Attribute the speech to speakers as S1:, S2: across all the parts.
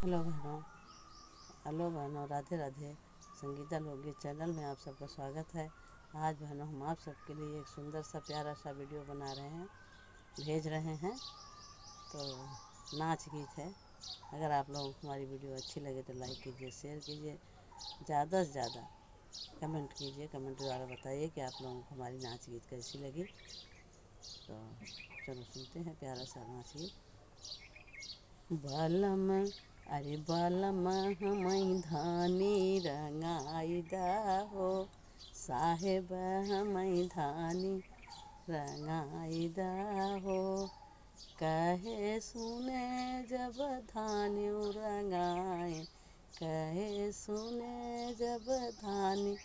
S1: Hello बहनों, राधे राधे। संगीता लोकगीत channel में आप सबका स्वागत है। आज बहनों हम आप सबके लिए एक सुंदर सा प्यारा सा वीडियो बना रहे हैं, भेज रहे हैं। तो नाच गीत है। अगर आप लोगों को हमारी वीडियो अच्छी लगे तो लाइक कीजिए, शेयर कीजिए, ज़्यादा से ज़्यादा कमेंट कीजिए। कमेंट द्वारा बताइए कि आप लोगों को हमारी नाच गीत कैसी लगी। तो चलो सुनते हैं प्यारा सा नाच गीत। बालम अरे बालम हमई धानी रंगाईदा हो, साहेब हमई धानी रंगाईदा हो। कहे सुने जब धानी रंगाए, कहे सुने जब धानी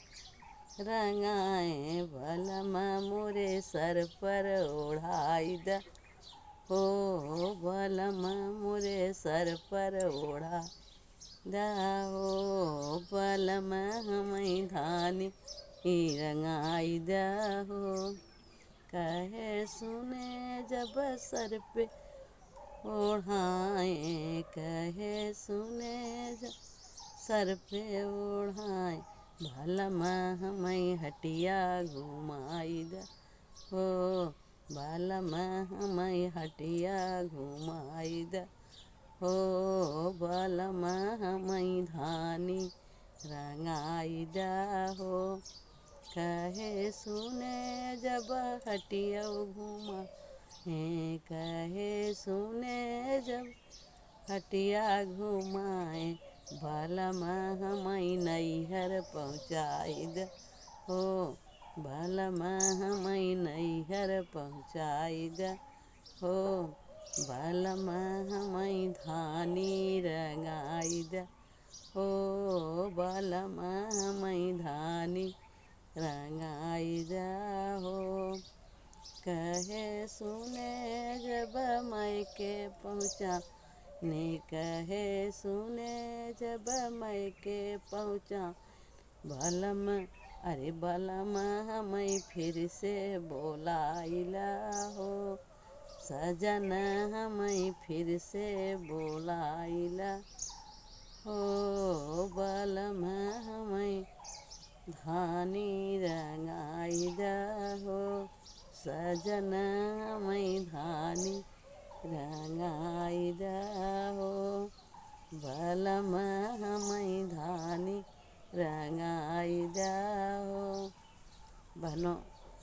S1: रंगाए। बालम मोरे सर पर ओढ़ाईदा हो, बालम मोरे सर पर ओढ़ा दाहो। बालम हमई धानी रंगाई दाहो। कहे सुने जब सर पे ओढ़ाए, कहे सुने जब सर पे ओढ़ाए। बालम हमई हटिया घुमाई दा हो, बालम हमई हटिया घुमाई दा हो। बालम हमई धानी रंगाई दा हो। कहे सुने जब हटिया घुमा, कहे सुने जब हटिया घुमाए। बालम हमई नैहर पहुँचाई दा हो, बालम हमई नैहर पहुँचाई दा हो। बालम हमई धानी रंगाई दा हो, बालम हमई धानी रंगाई दा हो। कहे सुने जब मैके पहुँचा ने, कहे सुने जब मैके पहुँचा। बालम अरे बालम हमई फिर से बोलाइला हो, सजन हमई फिर से बोलाइला हो। बालम हमई धानी रंगाई दा हो, सजन हमई धानी रंगाई दा हो। बालम हमई धानी रंगाई दा हो। बहनों,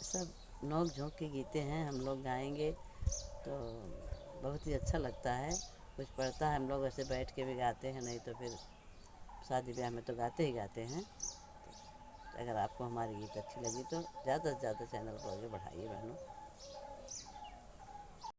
S1: सब नोक झोंक के गीते हैं, हम लोग गाएंगे तो बहुत ही अच्छा लगता है। कुछ पड़ता है हम लोग ऐसे बैठ के भी गाते हैं, नहीं तो फिर शादी ब्याह में तो गाते ही गाते हैं। तो अगर आपको हमारी गीत अच्छी लगी तो ज़्यादा से ज़्यादा चैनल को आगे बढ़ाइए बहनों।